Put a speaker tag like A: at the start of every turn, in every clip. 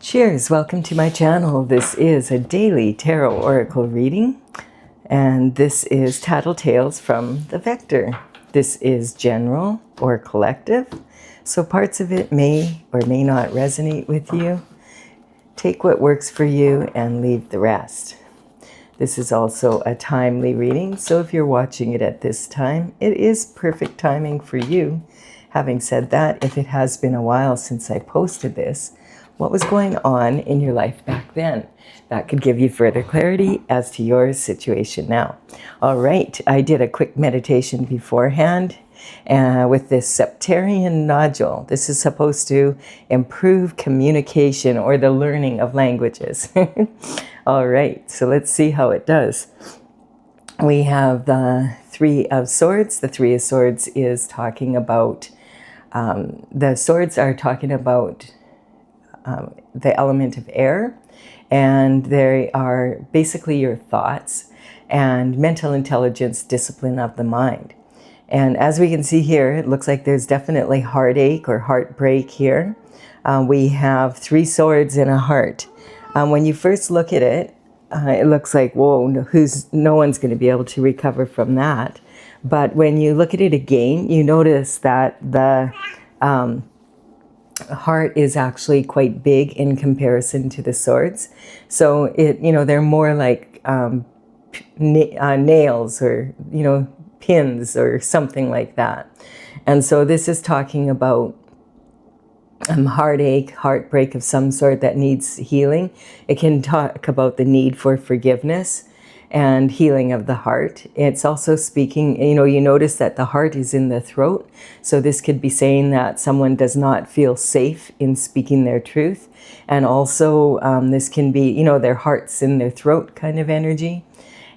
A: Cheers, welcome to my channel. This is a daily tarot oracle reading, and this is Tattle Tales from the Vector. This is general or collective, so parts of it may or may not resonate with you. Take what works for you and leave the rest. This is also a timely reading, so if you're watching it at this time, it is perfect timing for you. Having said that, if it has been a while since I posted this, what was going on in your life back then? That could give you further clarity as to your situation now. All right, I did a quick meditation beforehand with this septarian nodule. This is supposed to improve communication or the learning of languages. All right, so let's see how it does. We have the Three of Swords. The Three of Swords is talking about, the swords are talking about the element of air, and they are basically your thoughts and mental intelligence, discipline of the mind. And as we can see here, it looks like there's definitely heartache or heartbreak here. We have three swords and a heart. When you first look at it, it looks like, whoa, no one's going to be able to recover from that. But when you look at it again, you notice that the heart is actually quite big in comparison to the swords. So they're more like nails or, pins or something like that. And so this is talking about heartache, heartbreak of some sort that needs healing. It can talk about the need for forgiveness and healing of the heart. It's also speaking, you notice that the heart is in the throat. So this could be saying that someone does not feel safe in speaking their truth. And also this can be, their heart's in their throat kind of energy.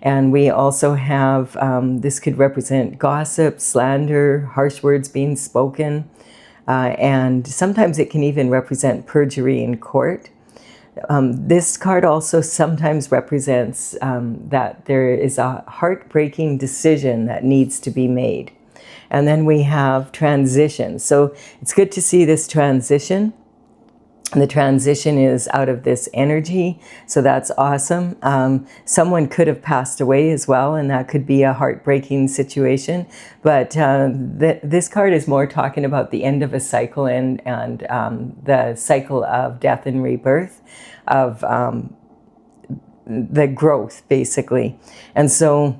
A: And we also have, this could represent gossip, slander, harsh words being spoken. And sometimes it can even represent perjury in court. This card also sometimes represents that there is a heartbreaking decision that needs to be made. And then we have transition. So it's good to see this transition. The transition is out of this energy, so that's awesome. Someone could have passed away as well, and that could be a heartbreaking situation. But this card is more talking about the end of a cycle and the cycle of death and rebirth, of the growth, basically. And so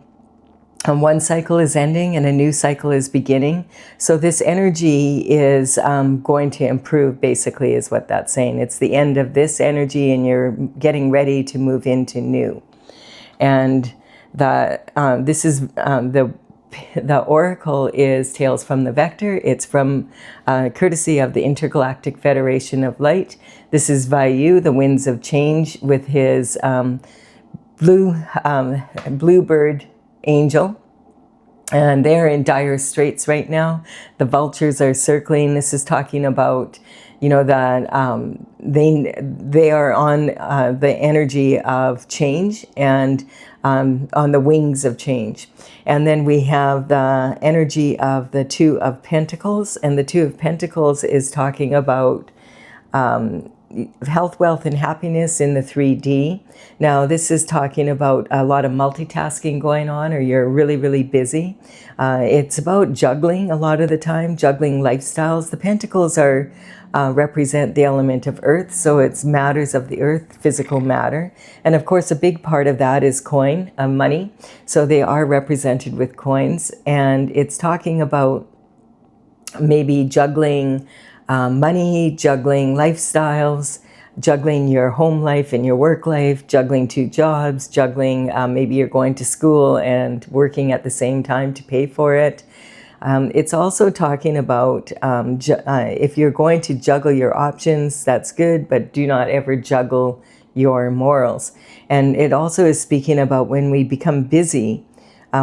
A: one cycle is ending and a new cycle is beginning. So this energy is going to improve, basically, is what that's saying. It's the end of this energy and you're getting ready to move into new. And this is the oracle is Tales from the Vector. It's from courtesy of the Intergalactic Federation of Light. This is Vayu, the Winds of Change, with his bluebird angel, and they're in dire straits right now. The vultures are circling. This is talking about, that they are on the energy of change and on the wings of change. And then we have the energy of the Two of Pentacles, and the Two of Pentacles is talking about health, wealth, and happiness in the 3D. Now, this is talking about a lot of multitasking going on, or you're really, really busy. It's about juggling a lot of the time, juggling lifestyles. The Pentacles are represent the element of earth, so it's matters of the earth, physical matter. And of course, a big part of that is coin, money. So they are represented with coins, and it's talking about maybe juggling money, juggling lifestyles, juggling your home life and your work life, juggling two jobs, juggling maybe you're going to school and working at the same time to pay for it. It's also talking about if you're going to juggle your options, that's good, but do not ever juggle your morals. And it also is speaking about when we become busy,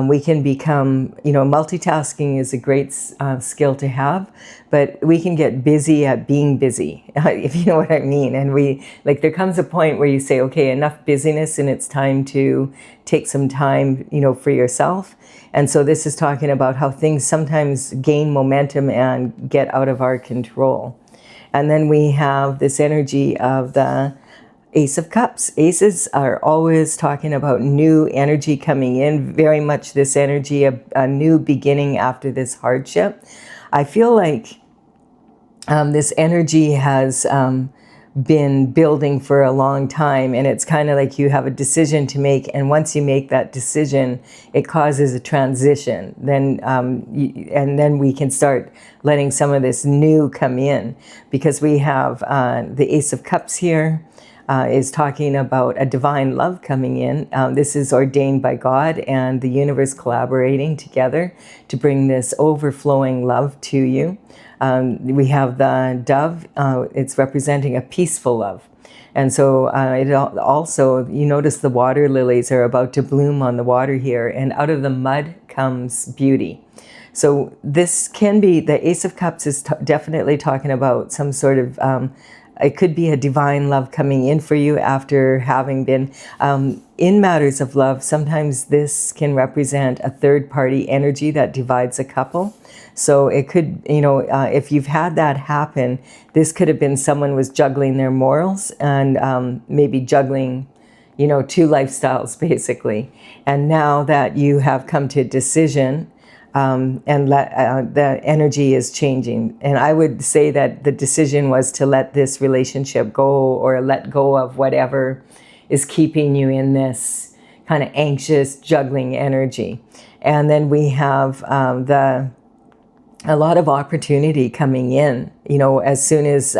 A: we can become, multitasking is a great skill to have, but we can get busy at being busy, if you know what I mean. And there comes a point where you say, okay, enough busyness and it's time to take some time, for yourself. And so this is talking about how things sometimes gain momentum and get out of our control. And then we have this energy of the Ace of Cups. Aces are always talking about new energy coming in, very much this energy, a new beginning after this hardship. I feel like this energy has been building for a long time, and it's kind of like you have a decision to make, and once you make that decision, it causes a transition. Then and then we can start letting some of this new come in, because we have the Ace of Cups here. Is talking about a divine love coming in. This is ordained by God and the universe collaborating together to bring this overflowing love to you. We have the dove. It's representing a peaceful love. And so it also, you notice the water lilies are about to bloom on the water here, and out of the mud comes beauty. So this can be, the Ace of Cups is definitely talking about some sort of it could be a divine love coming in for you after having been in matters of love. Sometimes this can represent a third party energy that divides a couple. So it could, if you've had that happen, this could have been someone was juggling their morals and maybe juggling, two lifestyles basically. And now that you have come to a decision, and the energy is changing. And I would say that the decision was to let this relationship go, or let go of whatever is keeping you in this kind of anxious juggling energy. And then we have a lot of opportunity coming in, as soon as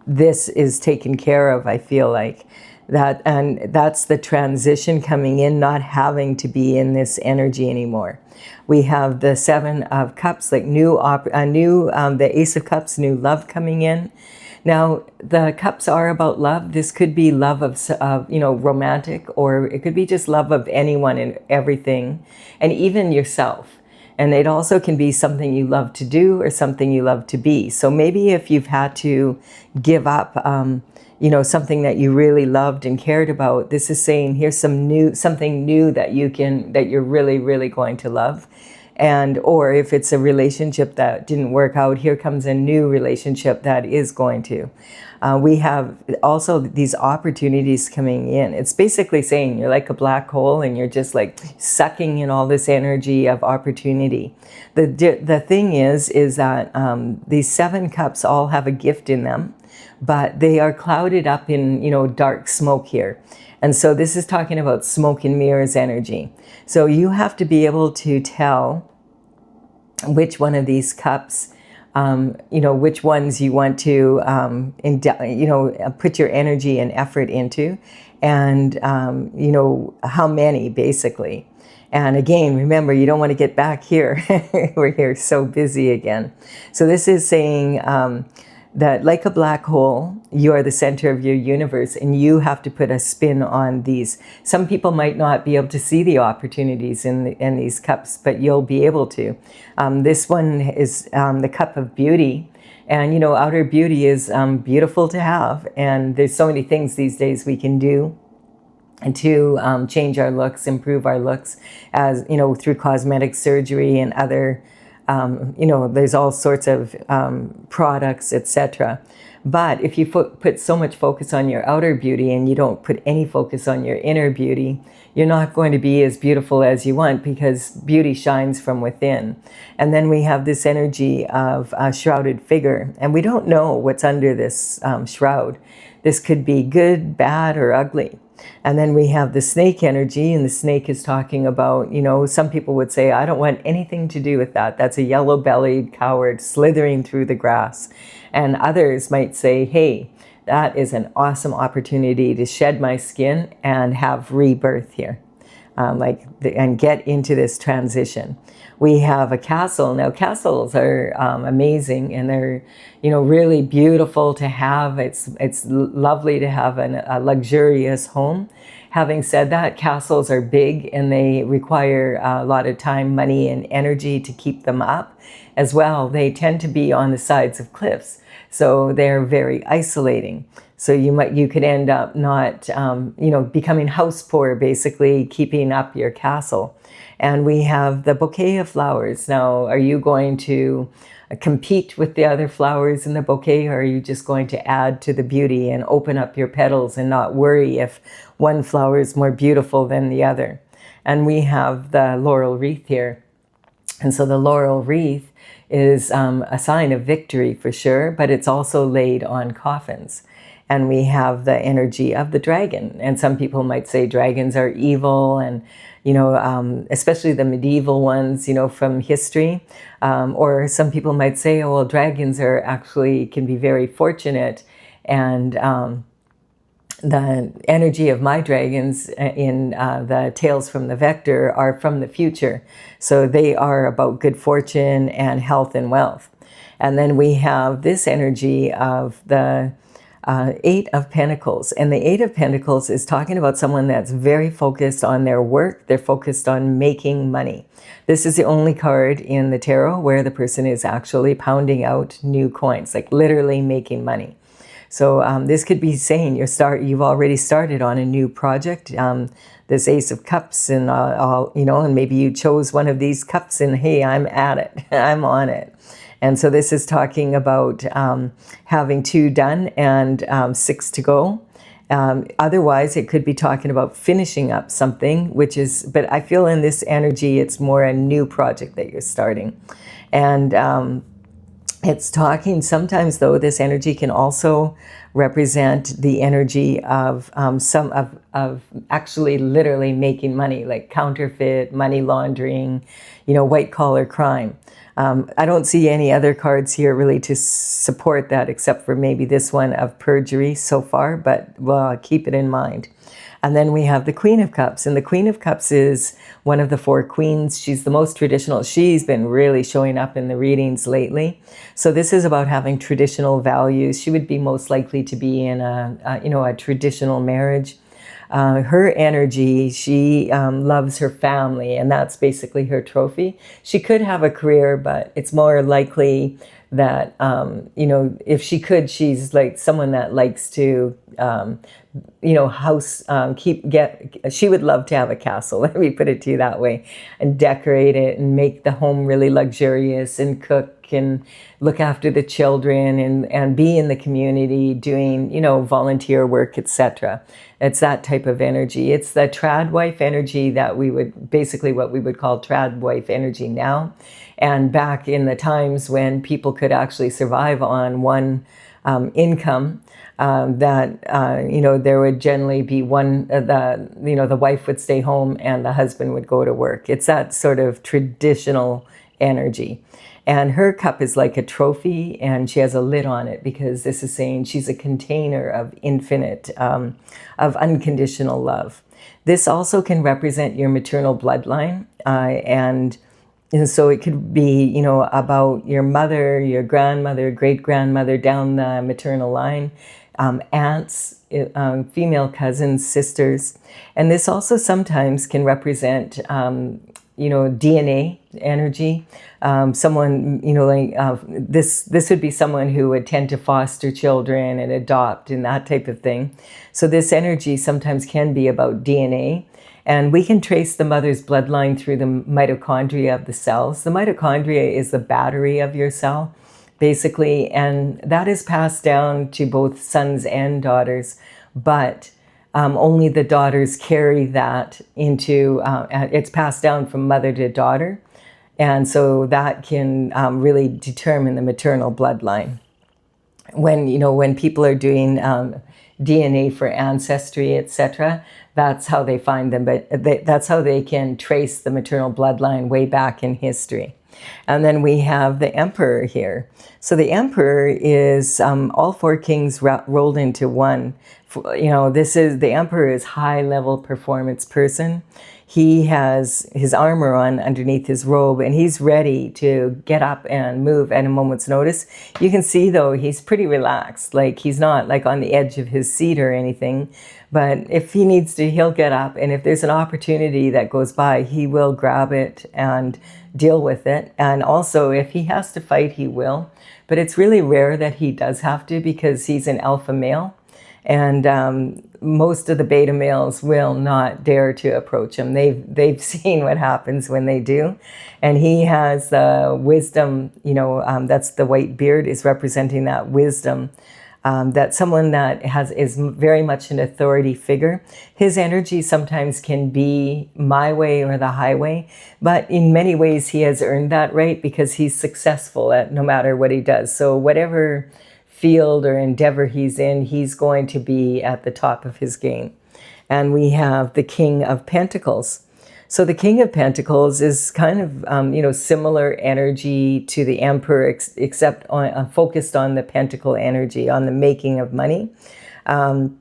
A: this is taken care of, I feel like. And that's the transition coming in, not having to be in this energy anymore. We have the Seven of Cups, like the Ace of Cups, new love coming in. Now, the cups are about love. This could be love of romantic, or it could be just love of anyone and everything, and even yourself. And it also can be something you love to do or something you love to be. So maybe if you've had to give up something that you really loved and cared about, this is saying here's something new that you're really, really going to love. And or if it's a relationship that didn't work out, here comes a new relationship that is going to. We have also these opportunities coming in. It's basically saying you're like a black hole and you're just like sucking in all this energy of opportunity. The thing is that these seven cups all have a gift in them, but they are clouded up in, dark smoke here. And so this is talking about smoke and mirrors energy. So you have to be able to tell which one of these cups, which ones you want to, put your energy and effort into, and, how many basically. And again, remember, you don't want to get back here. We're here so busy again. So this is saying, that like a black hole, you are the center of your universe, and you have to put a spin on these. Some people might not be able to see the opportunities in these cups, but you'll be able to. This one is the cup of beauty. And, outer beauty is beautiful to have. And there's so many things these days we can do and to change our looks, improve our looks, as, through cosmetic surgery and other there's all sorts of products, etc. But if you put so much focus on your outer beauty and you don't put any focus on your inner beauty, you're not going to be as beautiful as you want, because beauty shines from within. And then we have this energy of a shrouded figure, and we don't know what's under this shroud. This could be good, bad, or ugly. And then we have the snake energy, and the snake is talking about, some people would say, I don't want anything to do with that. That's a yellow-bellied coward slithering through the grass. And others might say, hey, that is an awesome opportunity to shed my skin and have rebirth here. And get into this transition. We have a castle. Now, castles are amazing, and they're, really beautiful to have. It's lovely to have a luxurious home. Having said that, castles are big, and they require a lot of time, money, and energy to keep them up. As well, they tend to be on the sides of cliffs, so they're very isolating. So you could end up not, becoming house poor, basically keeping up your castle. And we have the bouquet of flowers. Now, are you going to compete with the other flowers in the bouquet, or are you just going to add to the beauty and open up your petals and not worry if one flower is more beautiful than the other? And we have the laurel wreath here. And so the laurel wreath is a sign of victory for sure, but it's also laid on coffins. And we have the energy of the dragon. And some people might say dragons are evil, and, you know, especially the medieval ones, you know, from history. Or some people might say, oh, well, dragons are actually can be very fortunate. And the energy of my dragons in the Tales from the Vector are from the future. So they are about good fortune and health and wealth. And then we have this energy of the Eight of Pentacles. And the Eight of Pentacles is talking about someone that's very focused on their work. They're focused on making money. This is the only card in the tarot where the person is actually pounding out new coins, like literally making money. So this could be saying you've already started on a new project. This Ace of Cups and you know, and maybe you chose one of these cups and hey, I'm at it, I'm on it. And so this is talking about having 2 done and 6 to go. Otherwise, it could be talking about finishing up something, but I feel in this energy, it's more a new project that you're starting. And it's talking sometimes, though, this energy can also represent the energy of of actually literally making money, like counterfeit, money laundering, you know, white collar crime. I don't see any other cards here really to support that, except for maybe this one of perjury so far, but well, keep it in mind. And then we have the Queen of Cups, and the Queen of Cups is one of the 4 queens. She's the most traditional. She's been really showing up in the readings lately. So this is about having traditional values. She would be most likely to be in a traditional marriage. Her energy, she loves her family, and that's basically her trophy. She could have a career, but it's more likely that, you know, if she could, she's like someone that likes to, you know, she would love to have a castle, let me put it to you that way, and decorate it and make the home really luxurious and cook and look after the children and be in the community doing, you know, volunteer work, etc. It's that type of energy. It's the trad wife energy that basically what we would call trad wife energy now. And back in the times when people could actually survive on one income, you know, there would generally be the wife would stay home and the husband would go to work. It's that sort of traditional energy. And her cup is like a trophy, and she has a lid on it because this is saying she's a container of infinite, of unconditional love. This also can represent your maternal bloodline, and so it could be, you know, about your mother, your grandmother, great-grandmother down the maternal line, aunts, female cousins, sisters. And this also sometimes can represent, you know, DNA energy. Someone, you know, like this would be someone who would tend to foster children and adopt and that type of thing. So this energy sometimes can be about DNA. And we can trace the mother's bloodline through the mitochondria of the cells. The mitochondria is the battery of your cell, basically, and that is passed down to both sons and daughters, but only the daughters carry that into, it's passed down from mother to daughter. And so that can really determine the maternal bloodline. When people are doing DNA for ancestry, etc., that's how they find them. But that's how they can trace the maternal bloodline way back in history. And then we have the Emperor here. So the Emperor is all 4 kings rolled into one. You know, the Emperor is high-level performance person. He has his armor on underneath his robe, and he's ready to get up and move at a moment's notice. You can see, though, he's pretty relaxed. Like, he's not like on the edge of his seat or anything. But if he needs to, he'll get up. And if there's an opportunity that goes by, he will grab it and deal with it. And also, if he has to fight, he will. But it's really rare that he does have to, because he's an alpha male. And most of the beta males will not dare to approach him. They've seen what happens when they do. And he has wisdom, that's the white beard is representing that wisdom. That someone that is very much an authority figure. His energy sometimes can be my way or the highway, but in many ways he has earned that right because he's successful at no matter what he does. So whatever field or endeavor he's in, he's going to be at the top of his game. And we have the King of Pentacles. So the King of Pentacles is kind of, similar energy to the Emperor, except focused on the pentacle energy, on the making of money. And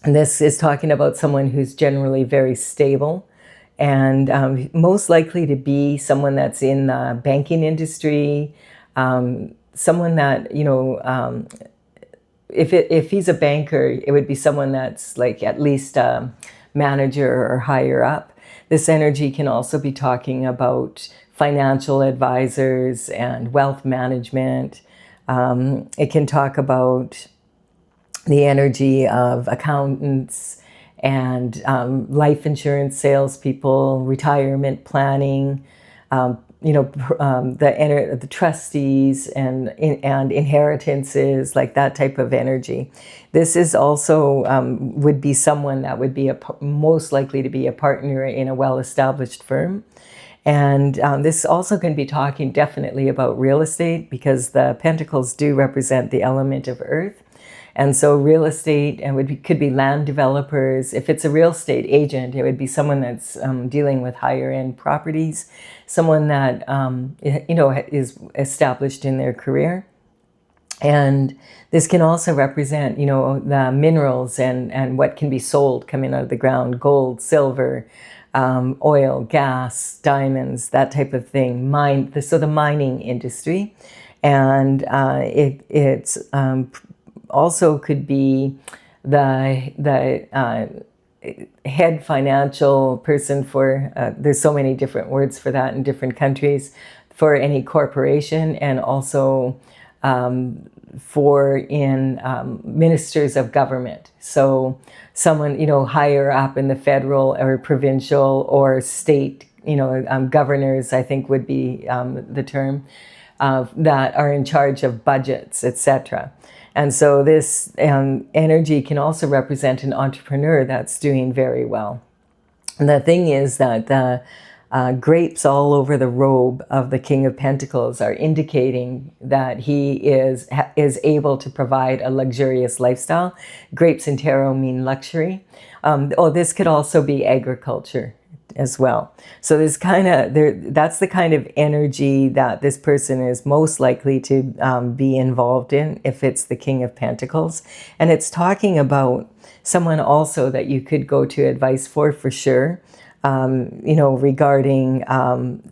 A: this is talking about someone who's generally very stable and most likely to be someone that's in the banking industry, someone that, if he's a banker, it would be someone that's like at least a manager or higher up. This energy can also be talking about financial advisors and wealth management. It can talk about the energy of accountants and life insurance salespeople, retirement planning, the trustees and inheritances, like that type of energy. This is also would be someone that would be most likely to be a partner in a well-established firm. And this also can be talking definitely about real estate because the pentacles do represent the element of earth. And so real estate could be land developers. If it's a real estate agent, it would be someone that's dealing with higher end properties, someone that, is established in their career. And this can also represent, the minerals and what can be sold coming out of the ground, gold, silver, oil, gas, diamonds, that type of thing. So the mining industry. And it's also could be the head financial person for, there's so many different words for that in different countries, for any corporation, and also for ministers of government. So someone, higher up in the federal or provincial or state, governors, I think would be the term, that are in charge of budgets, etc. And so this energy can also represent an entrepreneur that's doing very well. And the thing is that the grapes all over the robe of the King of Pentacles are indicating that he is able to provide a luxurious lifestyle. Grapes in tarot mean luxury. This could also be agriculture as well. So there's that's the kind of energy that this person is most likely to be involved in if it's the King of Pentacles. And it's talking about someone also that you could go to advice for sure, regarding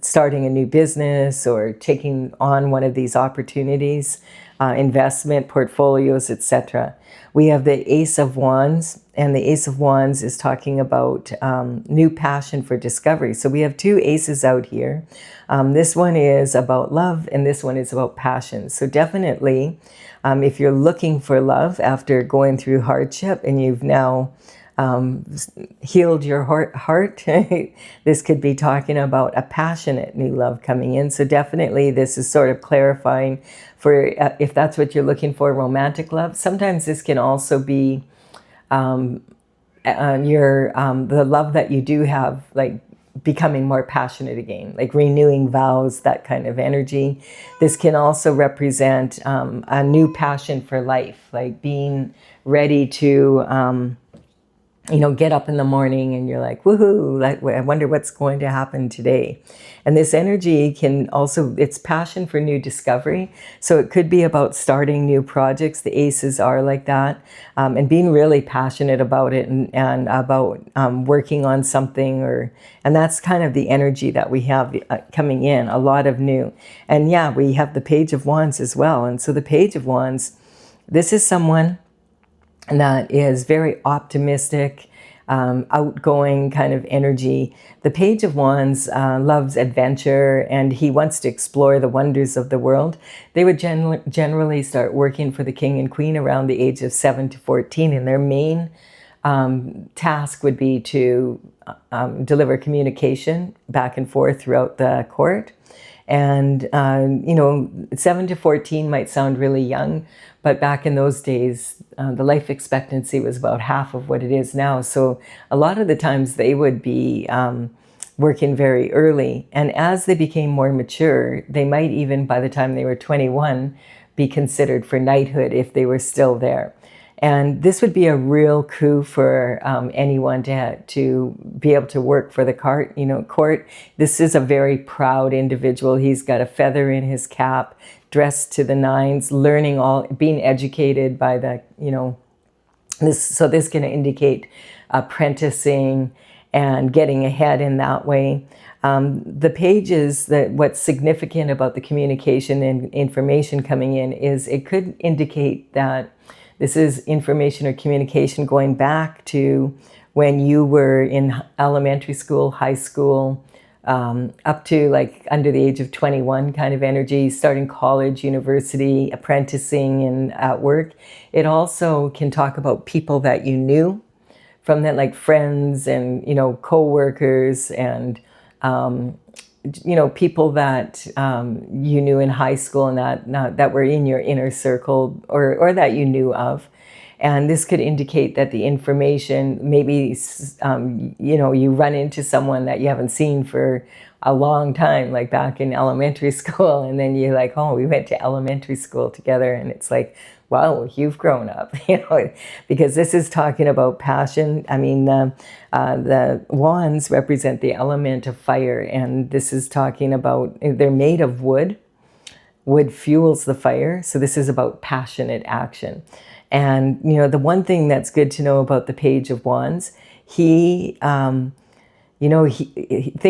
A: starting a new business or taking on one of these opportunities, investment portfolios, etc. We have the Ace of Wands, and the Ace of Wands is talking about new passion for discovery. So we have two aces out here. This one is about love, and this one is about passion. So definitely, if you're looking for love after going through hardship and you've now healed your heart, this could be talking about a passionate new love coming in. So definitely this is sort of clarifying for if that's what you're looking for, romantic love. Sometimes this can also be the love that you do have, like becoming more passionate again, like renewing vows, that kind of energy. This can also represent a new passion for life, like being ready to get up in the morning and you're like, woohoo, I wonder what's going to happen today. And this energy can also, it's passion for new discovery. So it could be about starting new projects. The aces are like that. And being really passionate about it and about working on something and that's kind of the energy that we have coming in, a lot of new. And yeah, we have the Page of Wands as well. And so the Page of Wands, this is someone that is very optimistic, outgoing kind of energy. The Page of Wands loves adventure, and he wants to explore the wonders of the world. They would generally start working for the king and queen around the age of 7 to 14, and their main task would be to deliver communication back and forth throughout the court. And, 7 to 14 might sound really young, but back in those days, the life expectancy was about half of what it is now. So a lot of the times they would be working very early. And as they became more mature, they might even, by the time they were 21, be considered for knighthood if they were still there. And this would be a real coup for anyone to be able to work for the court. This is a very proud individual. He's got a feather in his cap, dressed to the nines, being educated by this can indicate apprenticing and getting ahead in that way. The pages, what's significant about the communication and information coming in is it could indicate that this is information or communication going back to when you were in elementary school, high school, up to like under the age of 21 kind of energy, starting college, university, apprenticing, and at work. It also can talk about people that you knew from that, like friends and, co-workers and, people that you knew in high school and that were in your inner circle or that you knew of. And this could indicate that the information, maybe, you run into someone that you haven't seen for a long time, like back in elementary school. And then you're like, oh, we went to elementary school together. And it's like, wow, you've grown up, because this is talking about passion. I mean, the wands represent the element of fire. And this is talking about, they're made of wood. Wood fuels the fire. So this is about passionate action. And, the one thing that's good to know about the Page of Wands, think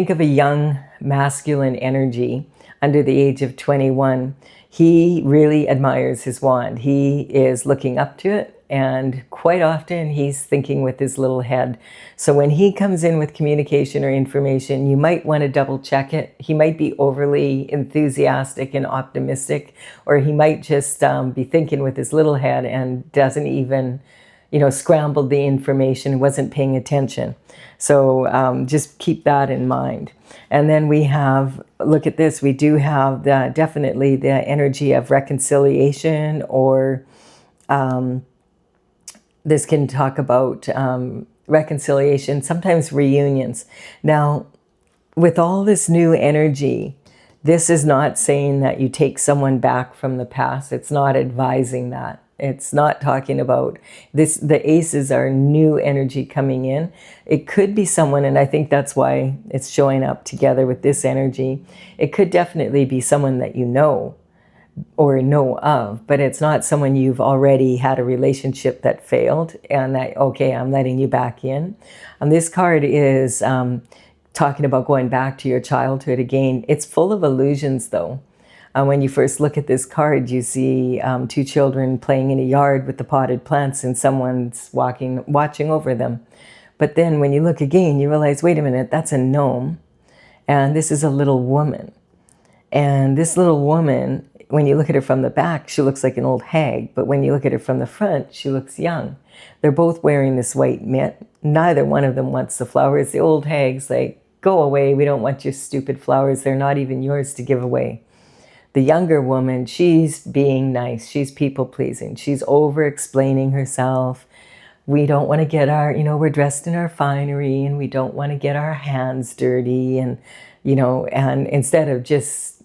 A: of a young masculine energy under the age of 21. He really admires his wand. He is looking up to it. And quite often he's thinking with his little head. So when he comes in with communication or information, you might want to double check it. He might be overly enthusiastic and optimistic, or he might just be thinking with his little head and doesn't even, scrambled the information, wasn't paying attention. So just keep that in mind. And then we have, look at this, we do have definitely the energy of reconciliation, or this can talk about reconciliation, sometimes reunions. Now, with all this new energy, this is not saying that you take someone back from the past. It's not advising that. It's not talking about this. The aces are new energy coming in. It could be someone, and I think that's why it's showing up together with this energy. It could definitely be someone that you know or know of, but it's not someone you've already had a relationship that failed and that, okay, I'm letting you back in. This card is talking about going back to your childhood again. It's full of illusions, though. When you first look at this card, you see two children playing in a yard with the potted plants and someone's watching over them. But then when you look again, you realize, wait a minute, that's a gnome. And this is a little woman. And this little woman, when you look at her from the back, she looks like an old hag. But when you look at her from the front, she looks young. They're both wearing this white mitt. Neither one of them wants the flowers. The old hag's like, go away. We don't want your stupid flowers. They're not even yours to give away. The younger woman, she's being nice. She's people-pleasing. She's over-explaining herself. We don't want to get we're dressed in our finery and we don't want to get our hands dirty. And, and instead of just,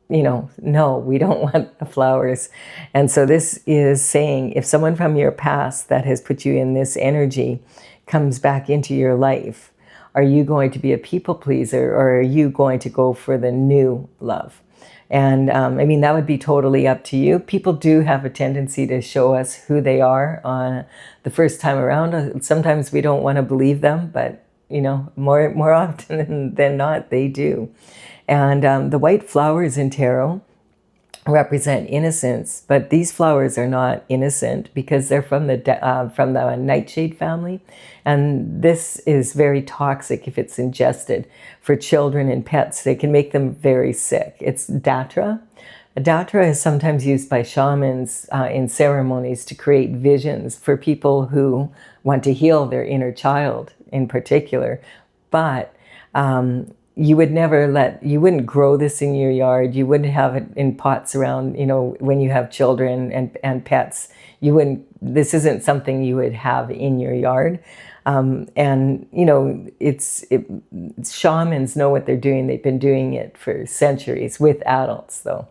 A: no, we don't want the flowers. And so this is saying, if someone from your past that has put you in this energy comes back into your life, are you going to be a people-pleaser, or are you going to go for the new love? And that would be totally up to you. People do have a tendency to show us who they are on the first time around. Sometimes we don't want to believe them, but more often than not, they do. And the white flowers in tarot represent innocence, but these flowers are not innocent because they're from the nightshade family, and this is very toxic if it's ingested for children and pets. They can make them very sick. It's datra. Datra is sometimes used by shamans in ceremonies to create visions for people who want to heal their inner child in particular, but you wouldn't grow this in your yard. You wouldn't have it in pots around, when you have children and pets. This isn't something you would have in your yard. Shamans know what they're doing. They've been doing it for centuries with adults though.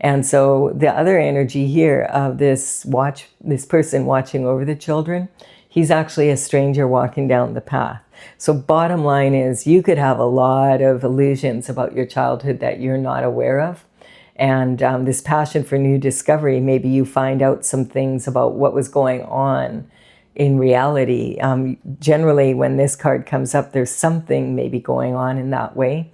A: And so the other energy here of this person watching over the children, he's actually a stranger walking down the path. So bottom line is you could have a lot of illusions about your childhood that you're not aware of. And this passion for new discovery, maybe you find out some things about what was going on in reality. Generally, when this card comes up, there's something maybe going on in that way.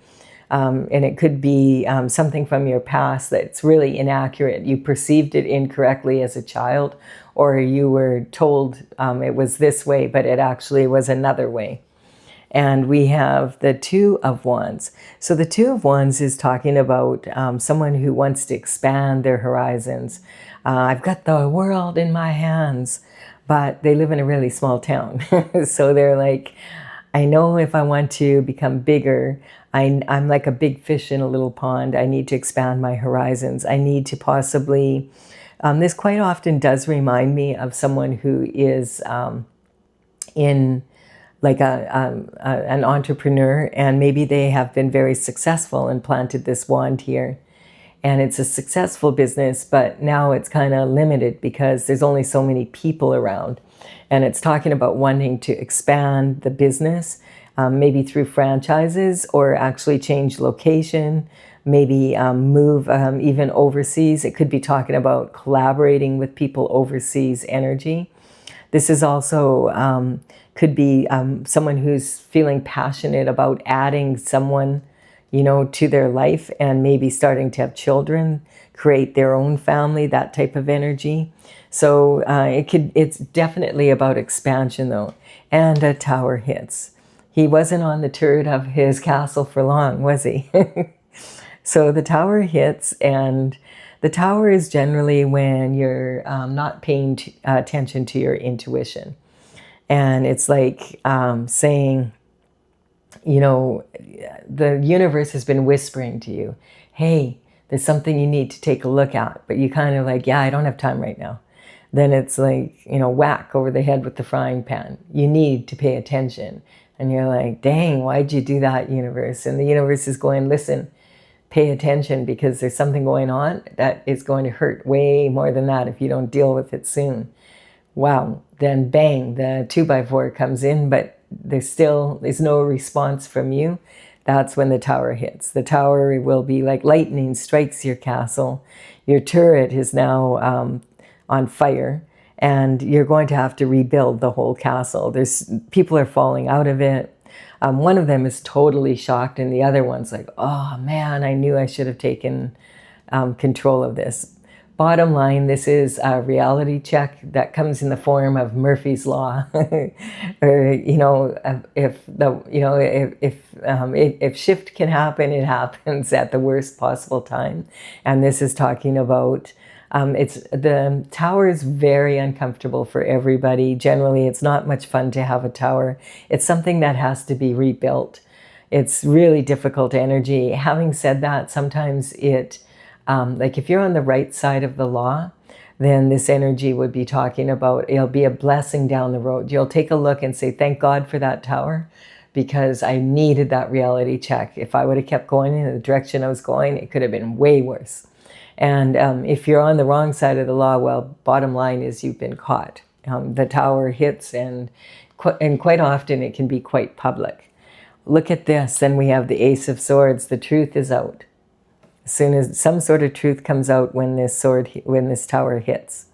A: And it could be something from your past that's really inaccurate. You perceived it incorrectly as a child, or you were told it was this way, but it actually was another way. And we have the Two of Wands. So the Two of Wands is talking about someone who wants to expand their horizons. I've got the world in my hands, but they live in a really small town. So they're like, I know if I want to become bigger, I'm like a big fish in a little pond. I need to expand my horizons. I need to possibly, this quite often does remind me of someone who is in like an entrepreneur, and maybe they have been very successful and planted this wand here. And it's a successful business, but now it's kind of limited because there's only so many people around. And it's talking about wanting to expand the business, maybe through franchises or actually change location, maybe move even overseas. It could be talking about collaborating with people overseas energy. This is also, could be someone who's feeling passionate about adding someone, to their life and maybe starting to have children, create their own family, that type of energy. So it's definitely about expansion though. And a tower hits. He wasn't on the turret of his castle for long, was he? So the tower hits, and the tower is generally when you're not paying attention to your intuition. And it's like saying, the universe has been whispering to you, hey, there's something you need to take a look at, but you kind of like, yeah, I don't have time right now. Then it's like, whack over the head with the frying pan. You need to pay attention. And you're like, dang, why'd you do that, universe? And the universe is going, listen, pay attention because there's something going on that is going to hurt way more than that if you don't deal with it soon. Wow. Then bang, the 2x4 comes in, but there's no response from you. That's when the tower hits. The tower will be like lightning strikes your castle. Your turret is now on fire, and you're going to have to rebuild the whole castle. People are falling out of it. One of them is totally shocked, and the other one's like, oh man, I knew I should have taken control of this. Bottom line, this is a reality check that comes in the form of Murphy's Law. Or, if shift can happen, it happens at the worst possible time. And this is talking about, the tower is very uncomfortable for everybody. Generally, it's not much fun to have a tower. It's something that has to be rebuilt. It's really difficult energy. Having said that, sometimes like if you're on the right side of the law, then this energy would be talking about, it'll be a blessing down the road. You'll take a look and say, thank God for that tower, because I needed that reality check. If I would have kept going in the direction I was going, it could have been way worse. And if you're on the wrong side of the law, well, bottom line is you've been caught. The tower hits, and quite often it can be quite public. Look at this, and we have the Ace of Swords. The truth is out. As soon as some sort of truth comes out when this tower hits.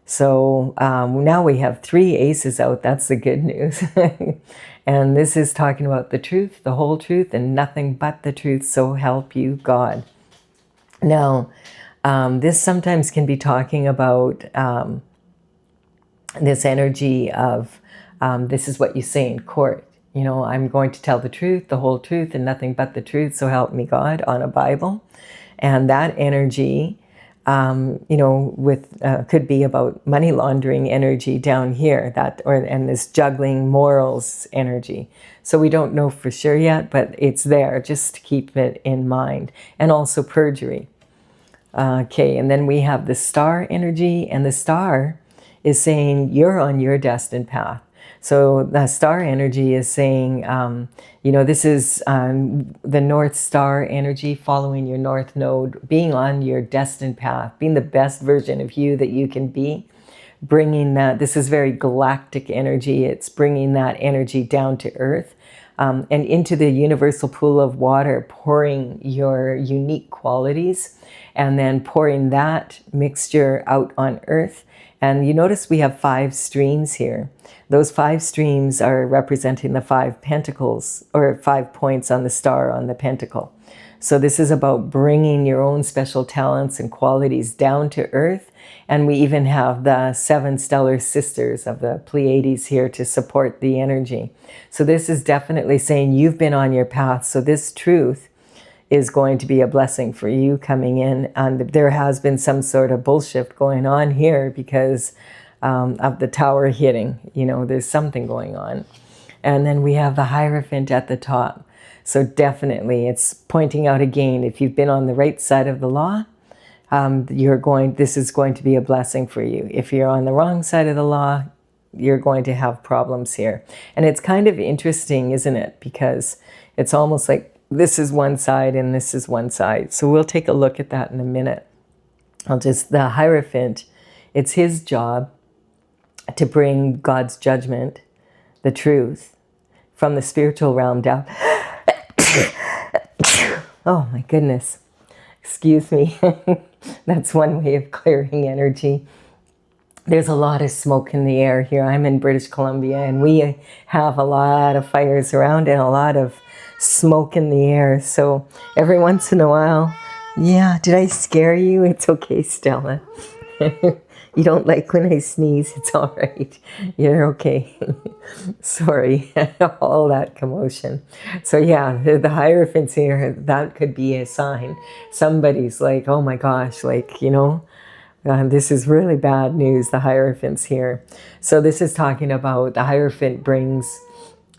A: So now we have 3 aces out. That's the good news. And this is talking about the truth, the whole truth, and nothing but the truth. So help you God. Now, This sometimes can be talking about this energy of this is what you say in court. You know, I'm going to tell the truth, the whole truth, and nothing but the truth, so help me God, on a Bible. And that energy, you know, with could be about money laundering energy down here, and this juggling morals energy. So we don't know for sure yet, but it's there. Just to keep it in mind, and also perjury. Okay, and then we have the star energy, and the star is saying you're on your destined path. So the star energy is saying, you know, this is the North Star energy, following your North Node, being on your destined path, being the best version of you that you can be, bringing that. This is very galactic energy. It's bringing that energy down to Earth and into the universal pool of water, pouring your unique qualities and then pouring that mixture out on Earth. And you notice we have 5 streams here. Those 5 streams are representing the 5 pentacles, or 5 points on the star on the pentacle. So this is about bringing your own special talents and qualities down to Earth. And we even have the 7 stellar sisters of the Pleiades here to support the energy. So this is definitely saying you've been on your path. So this truth is going to be a blessing for you coming in. And there has been some sort of bullshit going on here because of the tower hitting. You know, there's something going on. And then we have the Hierophant at the top. So definitely it's pointing out again, if you've been on the right side of the law, this is going to be a blessing for you. If you're on the wrong side of the law, you're going to have problems here. And it's kind of interesting, isn't it? Because it's almost like this is one side and this is one side. So we'll take a look at that in a minute. The Hierophant, it's his job to bring God's judgment, the truth, from the spiritual realm down. Oh my goodness. Excuse me. That's one way of clearing energy. There's a lot of smoke in the air here. I'm in British Columbia, and we have a lot of fires around and a lot of smoke in the air. So every once in a while, yeah, did I scare you? It's okay, Stella. You don't like when I sneeze? It's all right. You're okay. Sorry, all that commotion. So yeah, the Hierophants here, that could be a sign. Somebody's like, oh my gosh, like, you know, this is really bad news, the Hierophants here. So this is talking about the Hierophant brings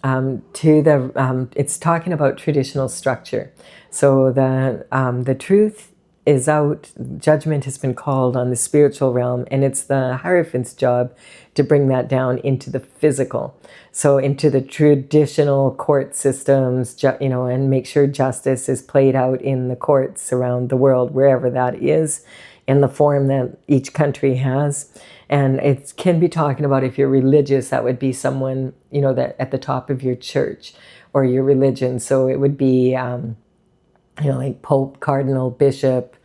A: it's talking about traditional structure. So the truth is out, judgment has been called on the spiritual realm, and it's the Hierophant's job to bring that down into the physical. So into the traditional court systems, you know, and make sure justice is played out in the courts around the world, wherever that is, in the form that each country has. And it can be talking about, if you're religious, that would be someone, you know, that at the top of your church or your religion. So it would be, you know, like Pope, Cardinal, Bishop.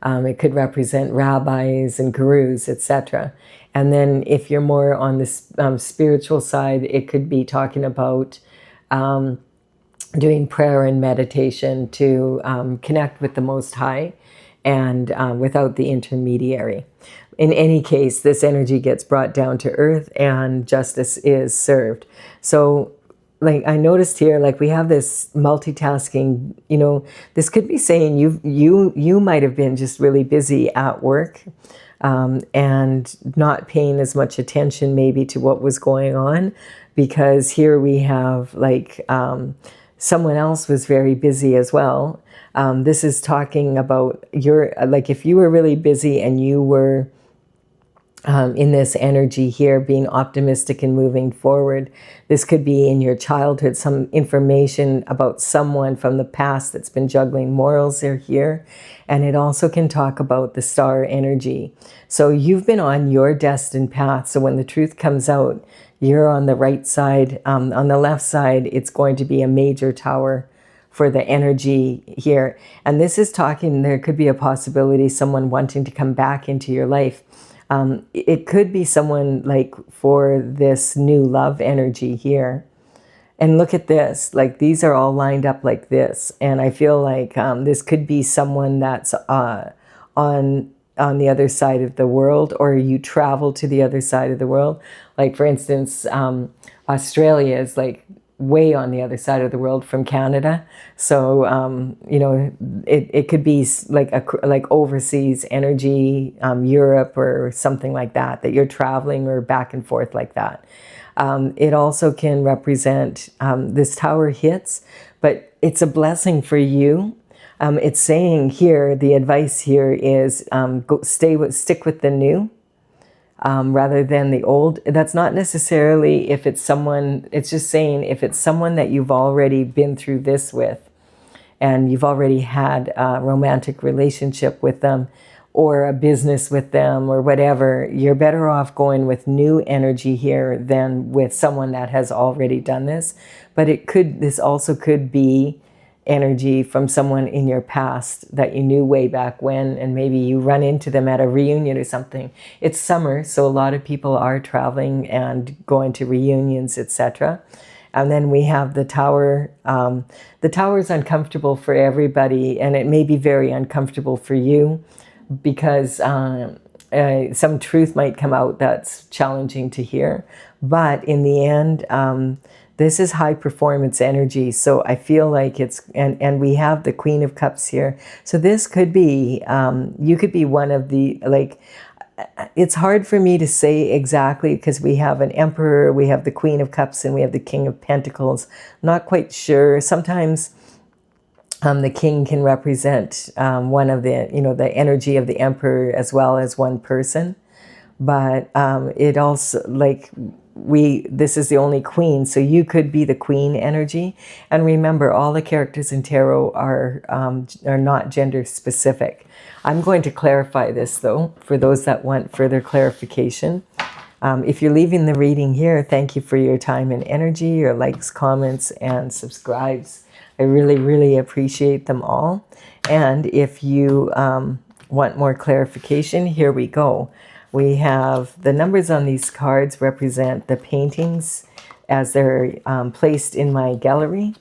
A: It could represent rabbis and gurus, etc. And then if you're more on the spiritual side, it could be talking about doing prayer and meditation to connect with the Most High and without the intermediary. In any case, this energy gets brought down to earth and justice is served. So like I noticed here, like we have this multitasking, you know, this could be saying you might have been just really busy at work and not paying as much attention maybe to what was going on, because here we have like someone else was very busy as well. This is talking about like if you were really busy and you were in this energy here, being optimistic and moving forward. This could be in your childhood, some information about someone from the past that's been juggling morals are here. And it also can talk about the star energy. So you've been on your destined path. So when the truth comes out, you're on the right side. On the left side, it's going to be a major tower for the energy here. And this is talking, there could be a possibility someone wanting to come back into your life. It could be someone like for this new love energy here. And look at this, like these are all lined up like this. And I feel like this could be someone that's on the other side of the world, or you travel to the other side of the world. Like for instance, Australia is like way on the other side of the world from Canada. So, you know, it could be like overseas energy, Europe or something like that, that you're traveling or back and forth like that. It also can represent, this tower hits, but it's a blessing for you. It's saying here, the advice here is stick with the new rather than the old. That's not necessarily if it's someone, it's just saying if it's someone that you've already been through this with and you've already had a romantic relationship with them or a business with them or whatever, you're better off going with new energy here than with someone that has already done this. But this also could be energy from someone in your past that you knew way back when, and maybe you run into them at a reunion or something. It's summer, so a lot of people are traveling and going to reunions, etc. And then we have the tower. The tower is uncomfortable for everybody, and it may be very uncomfortable for you because some truth might come out that's challenging to hear. But in the end, this is high performance energy. So I feel like and we have the Queen of Cups here. So this could be, you could be one of the, like, it's hard for me to say exactly because we have an Emperor, we have the Queen of Cups, and we have the King of Pentacles. Not quite sure. Sometimes the King can represent one of the, the energy of the Emperor as well as one person. But it also, like, this is the only queen, so you could be the queen energy. And remember, all the characters in tarot are not gender specific. I'm going to clarify this though, for those that want further clarification. If you're leaving the reading here, thank you for your time and energy, your likes, comments, and subscribes. I really, really appreciate them all. And if you want more clarification, here we go. We have the numbers on these cards represent the paintings as they're placed in my gallery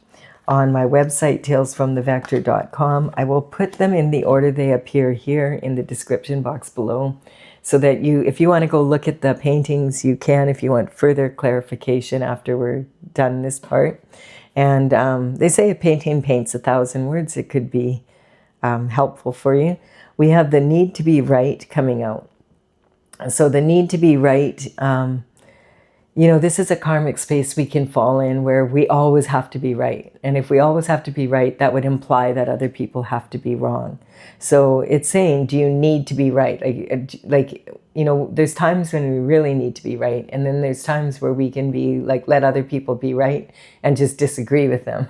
A: on my website, talesfromthevector.com. I will put them in the order they appear here in the description box below, so that if you want to go look at the paintings, you can, if you want further clarification after we're done this part. And they say a painting paints 1,000 words. It could be helpful for you. We have the need to be right coming out. So the need to be right, this is a karmic space we can fall in where we always have to be right. And if we always have to be right, that would imply that other people have to be wrong. So it's saying, do you need to be right? There's times when we really need to be right. And then there's times where we can be like, let other people be right and just disagree with them.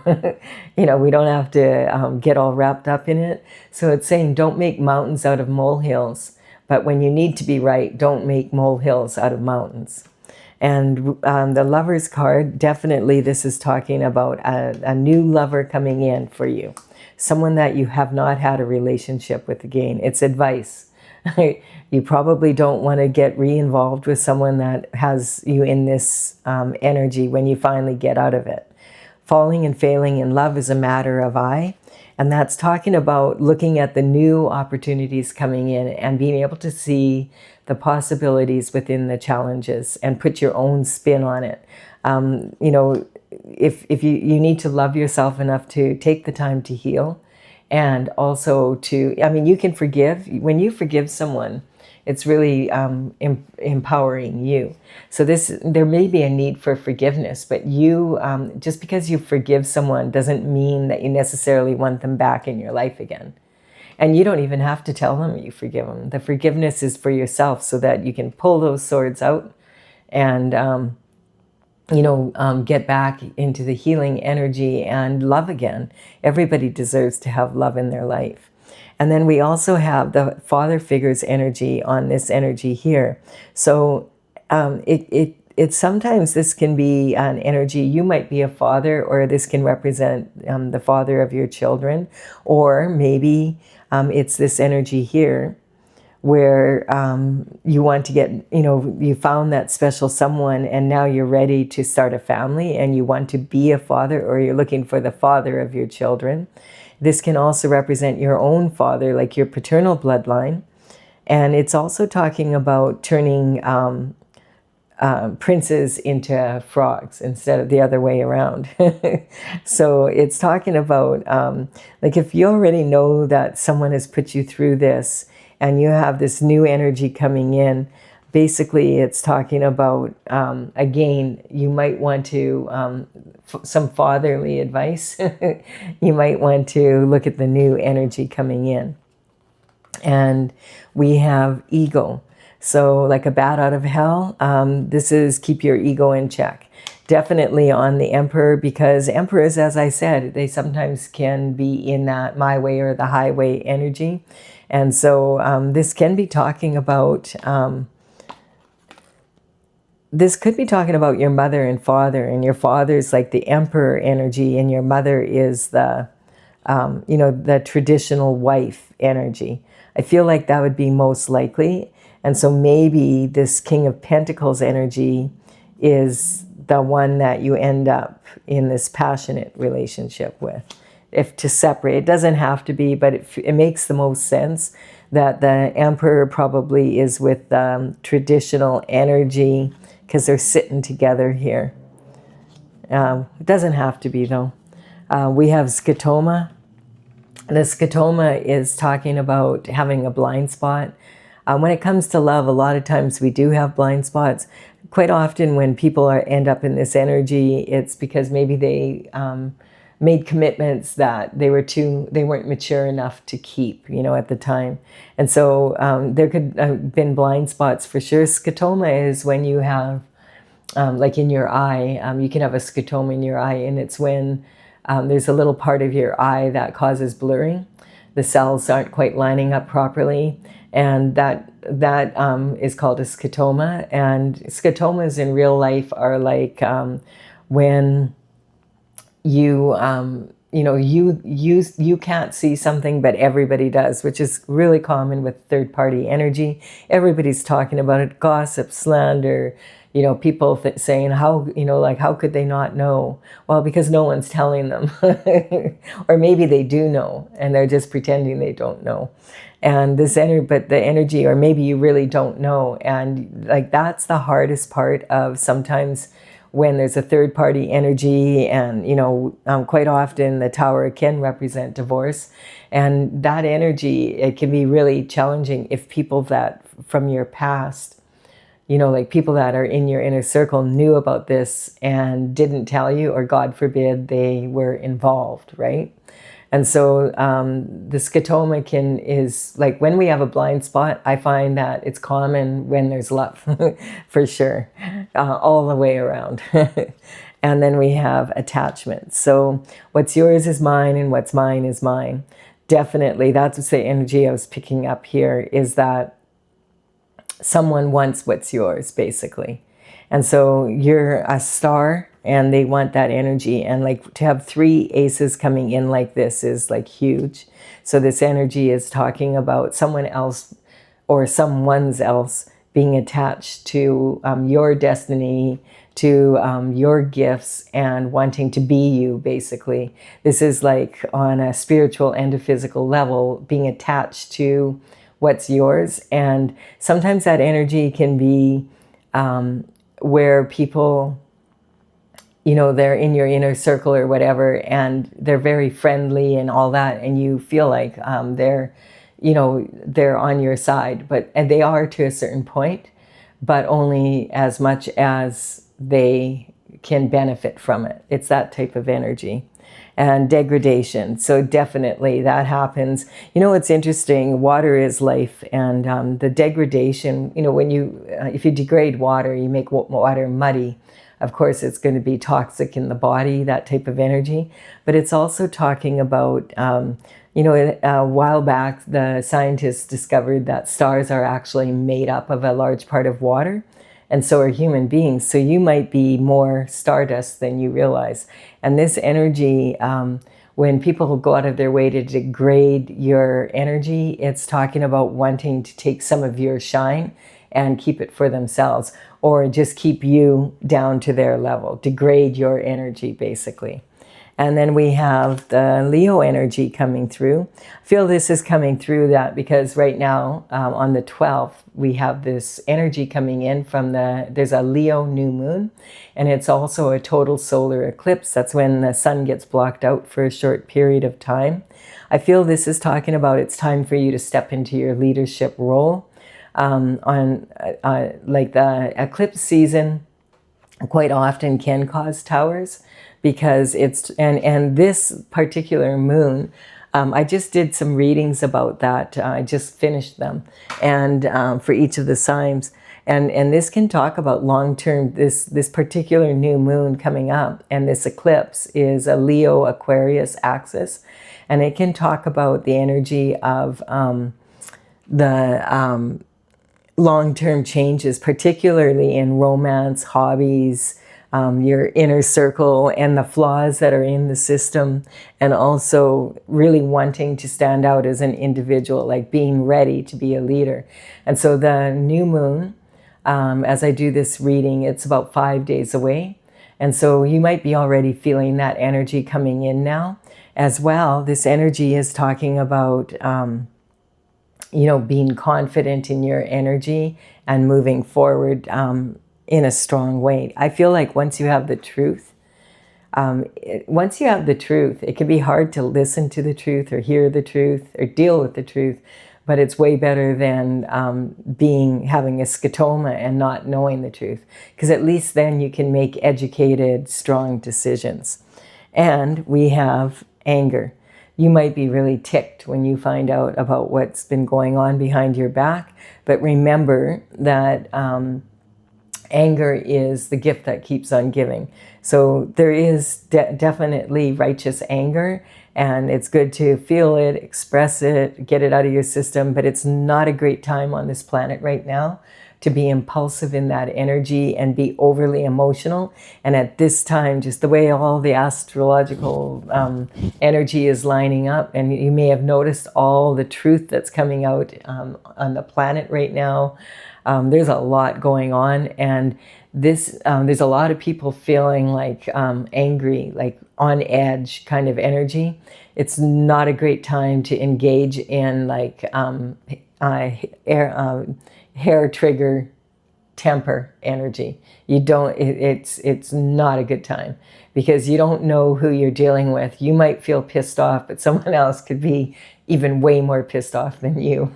A: We don't have to get all wrapped up in it. So it's saying, don't make mountains out of molehills. But when you need to be right, don't make molehills out of mountains. And the Lover's card, definitely this is talking about a new lover coming in for you. Someone that you have not had a relationship with again. It's advice. You probably don't want to get re-involved with someone that has you in this energy when you finally get out of it. Falling and failing in love is a matter of eye. And that's talking about looking at the new opportunities coming in and being able to see the possibilities within the challenges and put your own spin on it. If you need to love yourself enough to take the time to heal, and also you can forgive. When you forgive someone, it's really empowering you. So there may be a need for forgiveness, but you, just because you forgive someone doesn't mean that you necessarily want them back in your life again. And you don't even have to tell them you forgive them. The forgiveness is for yourself so that you can pull those swords out and, get back into the healing energy and love again. Everybody deserves to have love in their life. And then we also have the father figure's energy on this energy here. So sometimes this can be an energy, you might be a father, or this can represent the father of your children, or maybe it's this energy here where you want to get, you found that special someone and now you're ready to start a family and you want to be a father, or you're looking for the father of your children. This can also represent your own father, like your paternal bloodline. And it's also talking about turning princes into frogs instead of the other way around. So it's talking about, like, if you already know that someone has put you through this and you have this new energy coming in, basically it's talking about, again, you might want to, some fatherly advice. You might want to look at the new energy coming in. And we have ego. So like a bat out of hell, this is keep your ego in check. Definitely on the emperor, because emperors, as I said, they sometimes can be in that my way or the highway energy. And so this can be talking about, this could be talking about your mother and father, and your father's like the emperor energy, and your mother is the, the traditional wife energy. I feel like that would be most likely. And so maybe this King of Pentacles energy is the one that you end up in this passionate relationship with. If to separate, it doesn't have to be, but it makes the most sense that the Emperor probably is with traditional energy, because they're sitting together here. It doesn't have to be, though. We have scotoma. The scotoma is talking about having a blind spot. When it comes to love, a lot of times we do have blind spots. Quite often when people end up in this energy, it's because maybe they made commitments that they weren't mature enough to keep, at the time. And so there could have been blind spots for sure. Scotoma is when you have, like in your eye, you can have a scotoma in your eye, and it's when there's a little part of your eye that causes blurring. The cells aren't quite lining up properly, and that is called a scotoma. And scotomas in real life are like when you you can't see something, but everybody does, which is really common with third-party energy. Everybody's talking about it, gossip, slander. People saying how could they not know? Well, because no one's telling them. Or maybe they do know and they're just pretending they don't know. And but the energy, or maybe you really don't know. And like, that's the hardest part of sometimes when there's a third party energy. And, quite often the tower can represent divorce. And that energy, it can be really challenging if people that from your past, like people that are in your inner circle knew about this and didn't tell you, or God forbid they were involved, right? And so the scotoma is like when we have a blind spot, I find that it's common when there's love, for sure, all the way around. And then we have attachment. So what's yours is mine, and what's mine is mine. Definitely, that's the energy I was picking up here, is that someone wants what's yours, basically. And so you're a star and they want that energy. And like, to have 3 aces coming in like this is like huge. So this energy is talking about someone else or someone's else being attached to your destiny, to your gifts, and wanting to be you, basically. This is like on a spiritual and a physical level, being attached to what's yours. And sometimes that energy can be where people, they're in your inner circle or whatever, and they're very friendly and all that, and you feel like they're on your side, and they are to a certain point, but only as much as they can benefit from it. It's that type of energy. And degradation. So definitely that happens. It's interesting. Water is life, and the degradation, when if you degrade water, you make water muddy. Of course, it's going to be toxic in the body, that type of energy. But it's also talking about, a while back, the scientists discovered that stars are actually made up of a large part of water. And so are human beings. So you might be more stardust than you realize. And this energy, when people go out of their way to degrade your energy, it's talking about wanting to take some of your shine and keep it for themselves, or just keep you down to their level, degrade your energy, basically. And then we have the Leo energy coming through. I feel this is coming through that because right now on the 12th, we have this energy coming in from there's a Leo new moon, and it's also a total solar eclipse. That's when the sun gets blocked out for a short period of time. I feel this is talking about it's time for you to step into your leadership role. Like the eclipse season quite often can cause towers because it's, and this particular moon, I just did some readings about that. I just finished them, and for each of the signs. And this can talk about long-term, this particular new moon coming up, and this eclipse is a Leo Aquarius axis, and it can talk about the energy of the long-term changes, particularly in romance, hobbies, your inner circle, and the flaws that are in the system, and also really wanting to stand out as an individual, like being ready to be a leader. And so the new moon, as I do this reading, it's about 5 days away. And so you might be already feeling that energy coming in now as well. This energy is talking about being confident in your energy and moving forward in a strong way. I feel like once you have the truth, it can be hard to listen to the truth or hear the truth or deal with the truth, but it's way better than having a scotoma and not knowing the truth, because at least then you can make educated, strong decisions. And we have anger. You might be really ticked when you find out about what's been going on behind your back, but remember that anger is the gift that keeps on giving. So there is definitely righteous anger, and it's good to feel it, express it, get it out of your system, but it's not a great time on this planet right now to be impulsive in that energy and be overly emotional. And at this time, just the way all the astrological energy is lining up, and you may have noticed all the truth that's coming out on the planet right now. There's a lot going on, and there's a lot of people feeling like angry, like on edge kind of energy. It's not a great time to engage in like hair trigger temper energy. You don't, it's not a good time, because you don't know who you're dealing with. You might feel pissed off, but someone else could be even way more pissed off than you.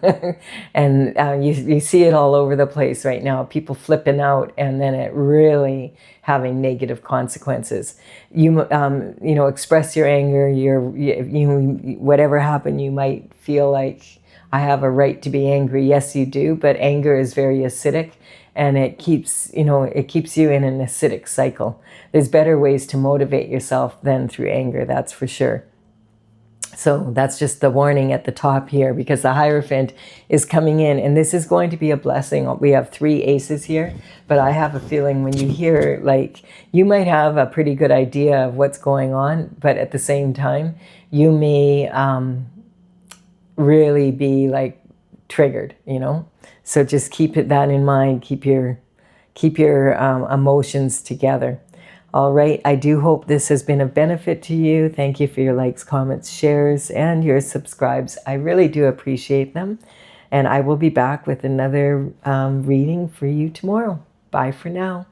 A: And you see it all over the place right now, people flipping out, and then it really having negative consequences. You express your anger, whatever happened, you might feel like, I have a right to be angry. Yes, you do, but anger is very acidic, and it keeps you in an acidic cycle. There's better ways to motivate yourself than through anger, that's for sure. So that's just the warning at the top here, because the Hierophant is coming in, and this is going to be a blessing. We have 3 aces here, but I have a feeling when you hear, like, you might have a pretty good idea of what's going on, but at the same time, you may really be like triggered, so just keep that in mind. Keep your emotions together. All right, I do hope this has been of benefit to you. Thank you for your likes, comments, shares, and your subscribes. I really do appreciate them, and I will be back with another reading for you tomorrow. Bye for now.